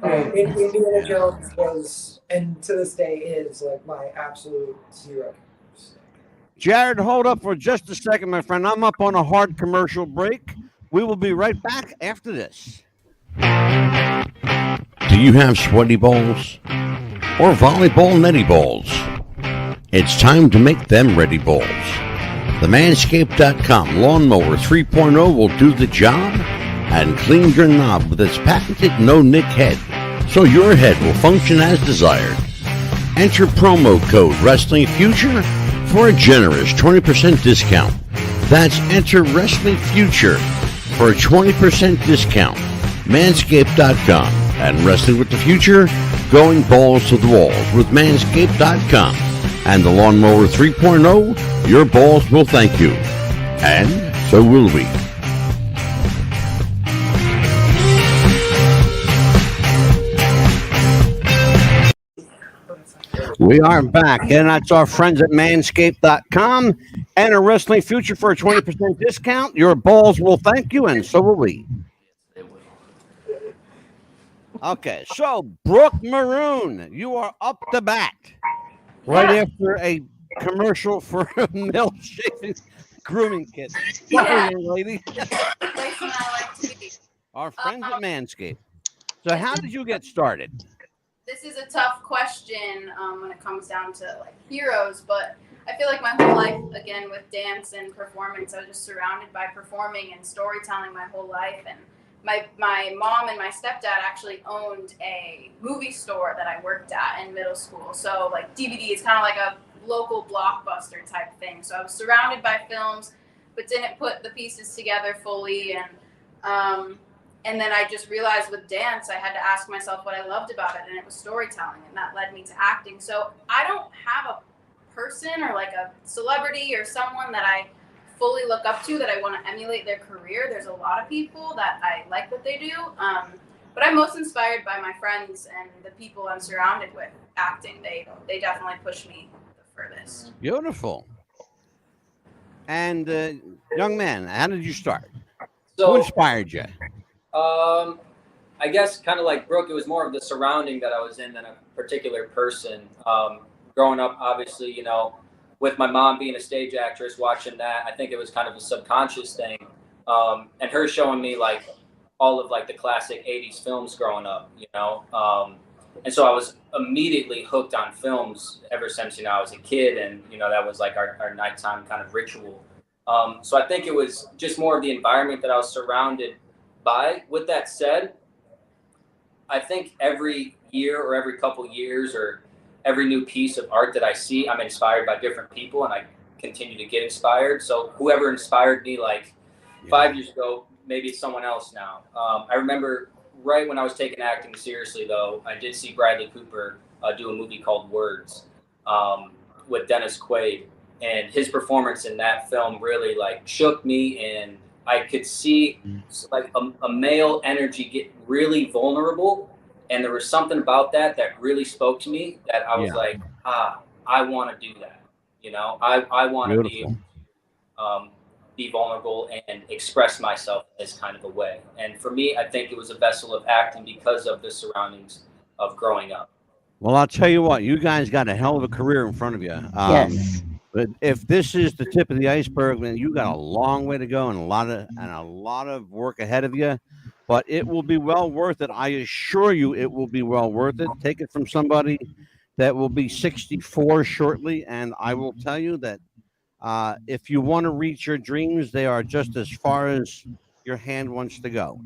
Indiana Jones was, and to this day is, like my absolute hero. Jared, hold up for just a second, my friend. I'm up on a hard commercial break. We will be right back after this. Do you have sweaty balls or volleyball netty balls? It's time to make them ready balls. The Manscaped.com Lawnmower 3.0 will do the job and clean your knob with its patented no-nick head, so your head will function as desired. Enter promo code WrestlingFuture for a generous 20% discount. That's enter WrestlingFuture for a 20% discount. Manscaped.com and Wrestling with the Future, going balls to the walls with Manscaped.com and the Lawnmower 3.0. Your balls will thank you, and so will we. We are back, and that's our friends at Manscaped.com. Enter Wrestling Future for a 20% discount. Your balls will thank you, and so will we. Okay, so Brooke Maroon, you are up to bat right after a commercial for a male shaving grooming kit. Sorry, young lady. Our friends at Manscaped. So how did you get started? This is a tough question when it comes down to like heroes, but I feel like my whole life, again, with dance and performance, I was just surrounded by performing and storytelling my whole life. And my mom and my stepdad actually owned a movie store that I worked at in middle school. So like DVD is kind of like a local blockbuster type thing. So I was surrounded by films, but didn't put the pieces together fully. And then I just realized with dance, I had to ask myself what I loved about it, and it was storytelling, and that led me to acting. So I don't have a person or like a celebrity or someone that I fully look up to that I want to emulate their career. There's a lot of people that I like what they do, but I'm most inspired by my friends and the people I'm surrounded with acting. They definitely push me the furthest. Beautiful. And young man, how did you start? So, Who inspired you? I guess kind of like Brooke, it was more of the surrounding that I was in than a particular person. Growing up, obviously, you know, with my mom being a stage actress, watching that, I think it was kind of a subconscious thing. And her showing me like all of like the classic 80s films growing up, you know. And so I was immediately hooked on films ever since, you know, I was a kid, and, you know, that was like our nighttime kind of ritual. So I think it was just more of the environment that I was surrounded by. With that said, I think every year or every couple years or every new piece of art that I see, I'm inspired by different people, and I continue to get inspired. So whoever inspired me like 5 years ago, maybe it's someone else now. I remember right when I was taking acting seriously, though, I did see Bradley Cooper do a movie called Words with Dennis Quaid, and his performance in that film really like shook me, and I could see like a male energy get really vulnerable, and there was something about that really spoke to me, that I was like, I want to do that. You know, I want to be vulnerable and express myself in this kind of a way. And for me, I think it was a vessel of acting because of the surroundings of growing up. Well, I'll tell you what, you guys got a hell of a career in front of you. Yes. But if this is the tip of the iceberg, then you got a long way to go and a lot of work ahead of you. But it will be well worth it. I assure you, it will be well worth it. Take it from somebody that will be 64 shortly, and I will tell you that if you want to reach your dreams, they are just as far as your hand wants to go.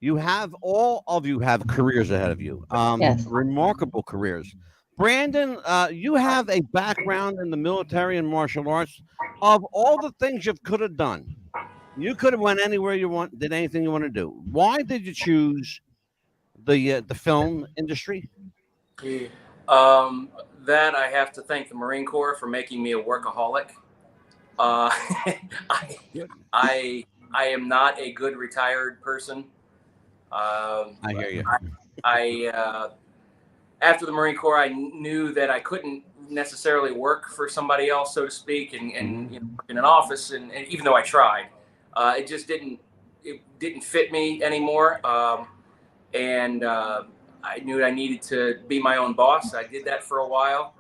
You have all of you have careers ahead of you. Yes. Remarkable careers. Brandon, you have a background in the military and martial arts. Of all the things you could have done, you could have went anywhere you want, did anything you want to do. Why did you choose the film industry? That I have to thank the Marine Corps for making me a workaholic. I am not a good retired person. I hear you. I after the Marine Corps, I knew that I couldn't necessarily work for somebody else, so to speak, and you know, work in an office. And even though I tried, it just didn't fit me anymore. And I knew I needed to be my own boss. I did that for a while.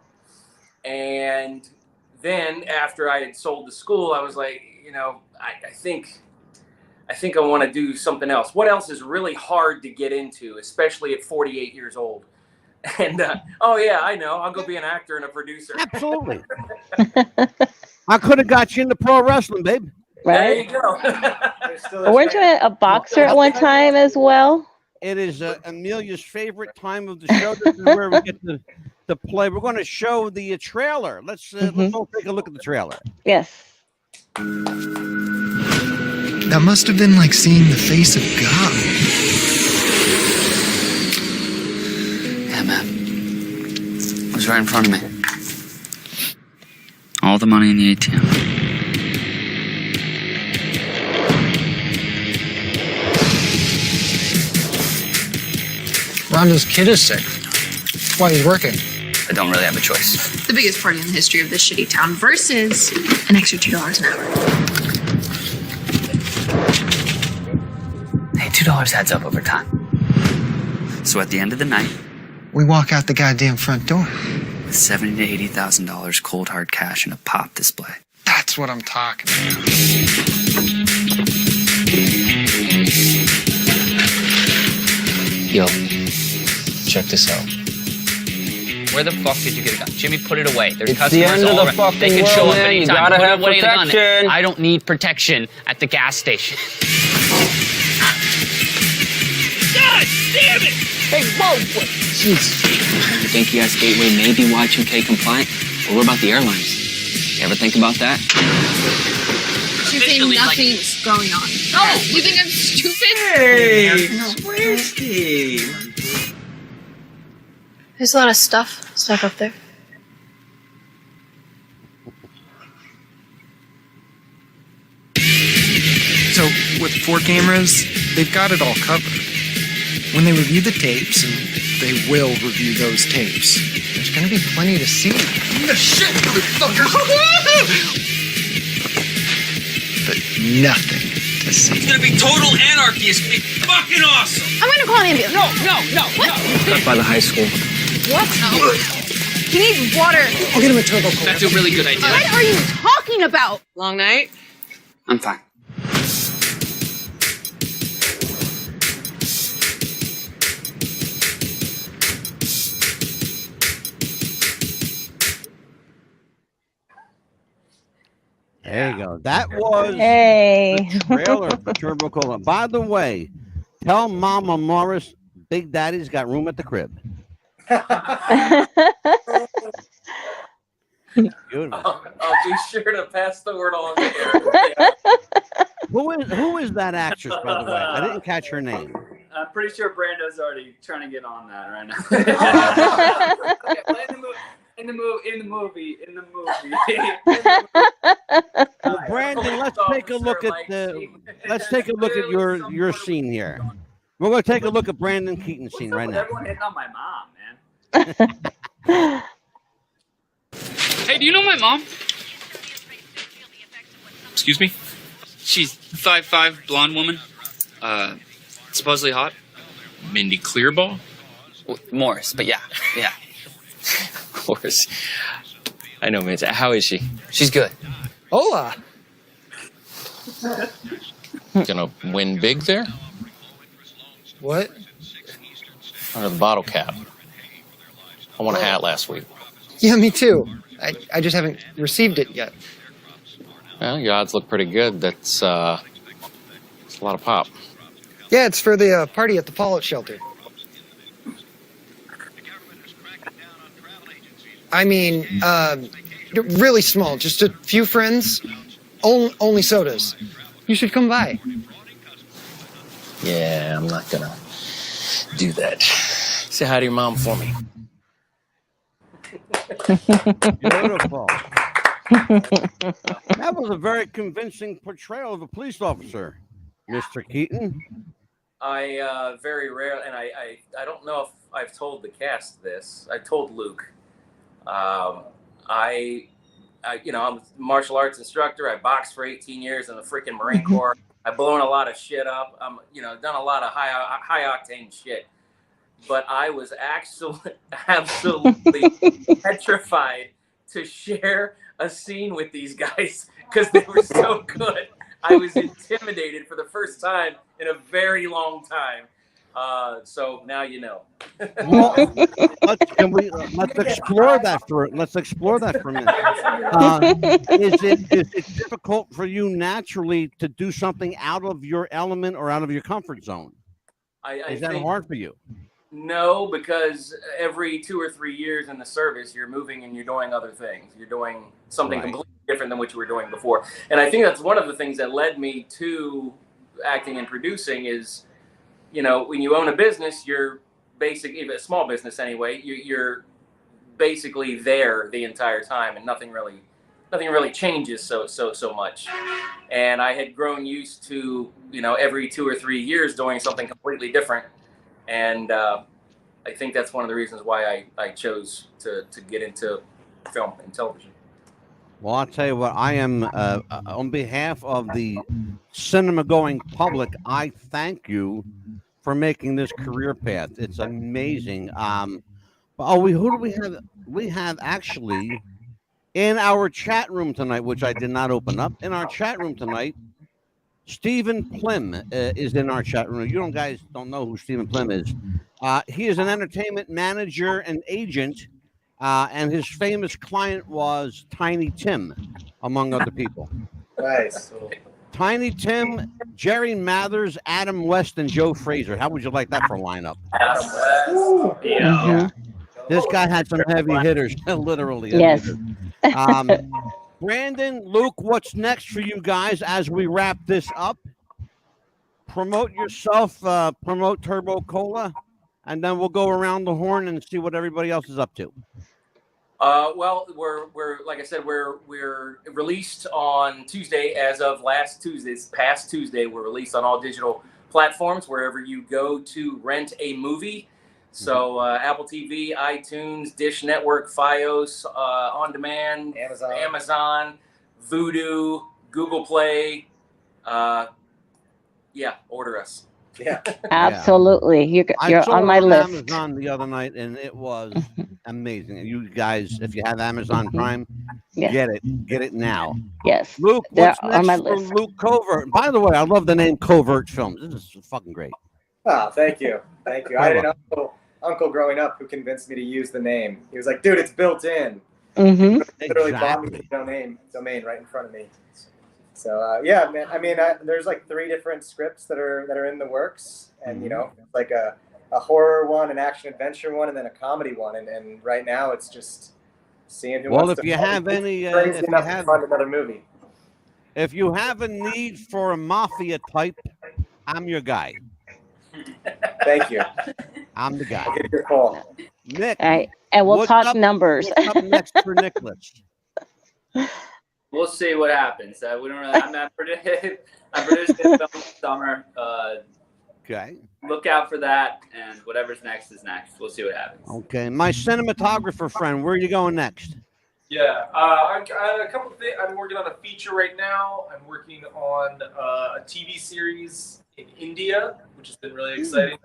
And then after I had sold the school, I was like, you know, I think I want to do something else. What else is really hard to get into, especially at 48 years old? And oh yeah, I know. I'll go be an actor and a producer. Absolutely. I could have got you into pro wrestling, babe. Right? There you go. Weren't you a boxer at one time as well? It is Amelia's favorite time of the show. This is where we get to play. We're going to show the trailer. Let's all take a look at the trailer. Yes. That must have been like seeing the face of God. Yeah, man. It was right in front of me. All the money in the ATM. Rondo's kid is sick. Why, he's working. I don't really have a choice. The biggest party in the history of this shitty town versus an extra $2 an hour. Hey, $2 adds up over time. So at the end of the night, We walk out the goddamn front door. with $70,000 to $80,000 cold hard cash and a pop display. That's what I'm talking about. Yo, check this out. Where the fuck did you get a gun? Jimmy, put it away. There's It's customers the end of all the around. fucking They can world, show up man. You anytime. gotta Put have away the gun. protection. I don't need protection at the gas station. God damn it! Hey, whoa! Jeez. You think US Gateway may be Y2K compliant? But what about the airlines? You ever think about that? You think nothing's going on. No! You think I'm stupid? Hey! Where's Steve? There's a lot of stuff up there. So, with 4 cameras, they've got it all covered. When they review the tapes, and they will review those tapes, there's gonna be plenty to see. The shit, motherfucker! But nothing to see. It's gonna be total anarchy. It's gonna be fucking awesome. I'm gonna call an ambulance. No. What? Up by the high school. What? No. He needs water. I'll get him a TURBOCOLA. That's a really good idea. What are you talking about? Long night? I'm fine. There you go. That was Hey. the trailer for TURBOCOLA. By the way, tell Mama Morris Big Daddy's got room at the crib. Beautiful. I'll be sure to pass the word on there. Who is that actress, by the way? I didn't catch her name. I'm pretty sure Brando's already trying to get on that right now. In the movie. Well, Brandon, let's take a look at your scene here. We're going to take a look at Brandon Keeton's scene right now. Everyone hitting on my mom, man. Hey, do you know my mom? Excuse me? She's 5'5", blonde woman. Supposedly hot. Mindy Clearball? Morris, but yeah. Of course. I know, man. How is she? She's good. Hola. Gonna win big there? What? Under the bottle cap. I won a hat last week. Yeah, me too. I just haven't received it yet. Well, your odds look pretty good. That's it's a lot of pop. Yeah, it's for the party at the fallout shelter. I mean, really small, just a few friends, only sodas. You should come by. Yeah, I'm not gonna do that. Say hi to your mom for me. Beautiful. That was a very convincing portrayal of a police officer, Mr. Keeton. I very rarely, and I don't know if I've told the cast this. I told Luke. I'm a martial arts instructor. I boxed for 18 years in the freaking Marine Corps. I've blown a lot of shit up. Done a lot of high octane shit. But I was actually absolutely petrified to share a scene with these guys because they were so good. I was intimidated for the first time in a very long time. So now you know. Well, let's explore that for a minute. Is it difficult for you naturally to do something out of your element or out of your comfort zone? Is that hard for you? No, because every 2 or 3 years in the service, you're moving and you're doing other things. You're doing something completely different than what you were doing before. And I think that's one of the things that led me to acting and producing is, when you own a business, you're basically, even a small business anyway, you're basically there the entire time and nothing really changes so much. And I had grown used to, every 2 or 3 years doing something completely different. And I think that's one of the reasons why I chose to get into film and television. Well, I'll tell you what, I am, on behalf of the cinema-going public, I thank you for making this career path. It's amazing. Who do we have? We have actually, in our chat room tonight, which I did not open up, in our chat room tonight, Stephen Plim is in our chat room. You guys don't know who Stephen Plim is. He is an entertainment manager and agent, and his famous client was Tiny Tim, among other people. Nice. Tiny Tim, Jerry Mathers, Adam West, and Joe Fraser. How would you like that for a lineup? Mhm. This guy had some heavy hitters, literally. Yes. Brandon, Luke, what's next for you guys as we wrap this up? Promote yourself, promote TurboCola, and then we'll go around the horn and see what everybody else is up to. Well, we're like I said, we're released on Tuesday. As of last Tuesday, this past Tuesday, we're released on all digital platforms wherever you go to rent a movie. So Apple TV, iTunes, Dish Network, FiOS, On Demand, Amazon, Vudu, Google Play. Yeah, order us. Yeah, Absolutely. You're saw on it my list. Amazon the other night, and it was amazing. You guys, if you have Amazon Prime, get it now. Yes. Luke, They're what's on next my for list. Luke Covert? By the way, I love the name Covert Films. This is fucking great. Oh, thank you. I had an uncle growing up who convinced me to use the name. He was like, "Dude, it's built in." Literally bought me the domain right in front of me. So yeah, man. I mean, there's like 3 different scripts that are in the works, and you know, like a horror one, an action adventure one, and then a comedy one. And right now, it's just seeing who. Well, wants if to you have any, crazy enough to fund another movie. If you have a need for a mafia type, I'm your guy. Thank you. I'm the guy. I'll give you a call. Nick, All right, and we'll what's talk up- numbers. What's up next for Nicholas? We'll see what happens. We don't really. I'm producing film this summer. Okay. Look out for that, and whatever's next is next. We'll see what happens. Okay. My cinematographer friend, where are you going next? Yeah, I got a couple of things. I'm working on a feature right now. I'm working on a TV series in India, which has been really exciting.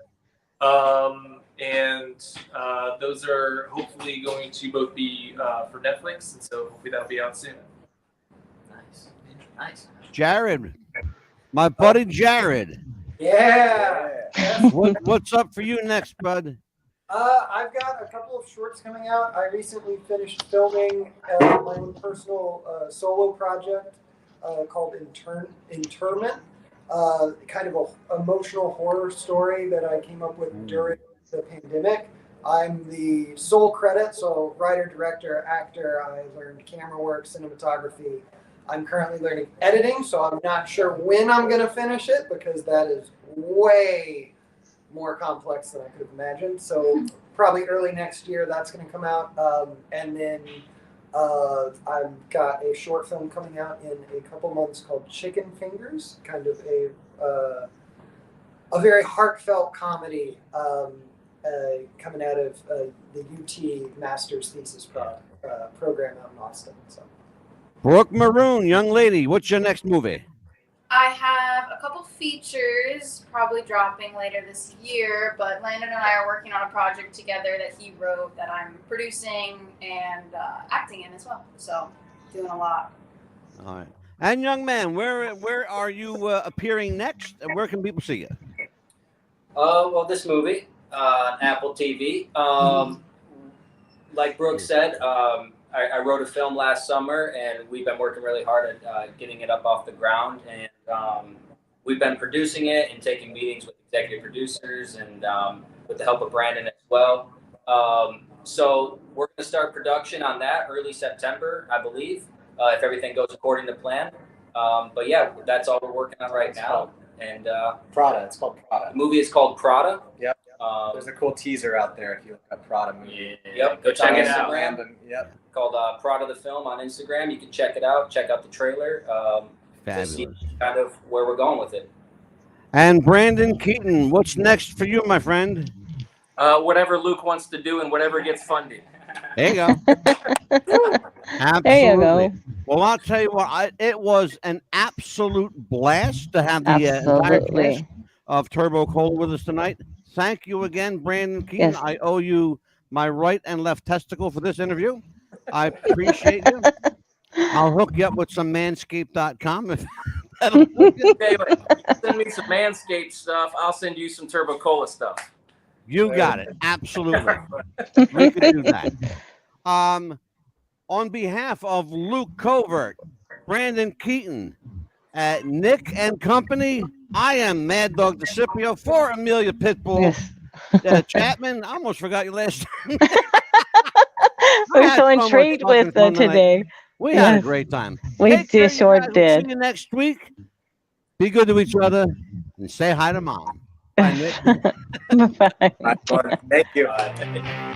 And those are hopefully going to both be for Netflix, and so hopefully that'll be out soon. Nice. Jared, my buddy Jared. Yeah. What's up for you next, bud? I've got a couple of shorts coming out. I recently finished filming my own personal solo project called Interment. Kind of an emotional horror story that I came up with during the pandemic. I'm the sole credit, so writer, director, actor. I learned camera work, cinematography. I'm currently learning editing, so I'm not sure when I'm going to finish it because that is way more complex than I could have imagined. So probably early next year that's going to come out. And then I've got a short film coming out in a couple months called Chicken Fingers, kind of a very heartfelt comedy coming out of the UT Master's Thesis program out in Austin. So. Brooke Maroon, young lady, what's your next movie? I have a couple features probably dropping later this year, but Landon and I are working on a project together that he wrote that I'm producing and acting in as well. So doing a lot. All right. And young man, where are you appearing next, and where can people see you? Well, this movie, Apple TV. Like Brooke said, I wrote a film last summer, and we've been working really hard at getting it up off the ground. And we've been producing it and taking meetings with executive producers and with the help of Brandon as well. So we're going to start production on that early September, I believe, if everything goes according to plan. But yeah, that's all we're working on right now. And Prada. It's called Prada. The movie is called Prada. Yep. There's a cool teaser out there if you look at Prada movie. Yep. Go check it out. Yep. Called Prada the Film on Instagram. You can check it out. Check out the trailer. To see kind of where we're going with it. And Brandon Keeton, what's next for you, my friend? Whatever Luke wants to do and whatever gets funded. There you go. Absolutely. There you go. Well, I'll tell you what, it was an absolute blast to have the entire cast of TurboCola with us tonight. Thank you again, Brandon Keeton. Yes. I owe you my right and left testicle for this interview. I appreciate you. I'll hook you up with some manscaped.com. If Send me some Manscaped stuff. I'll send you some TurboCola stuff. You got it. Absolutely. We can do that. On behalf of Luke Covert, Brandon Keeton, Nick and company, I am Mad Dog DeCipio for Amelia Pitbull. Yes. Chapman, I almost forgot your last name. We're so intrigued with today. We had a Yes. great time. We Take care, you sure guys. We'll did. see you next week. Be good to each other and say hi to mom. Bye, Nick. Bye-bye. Thank you. Bye.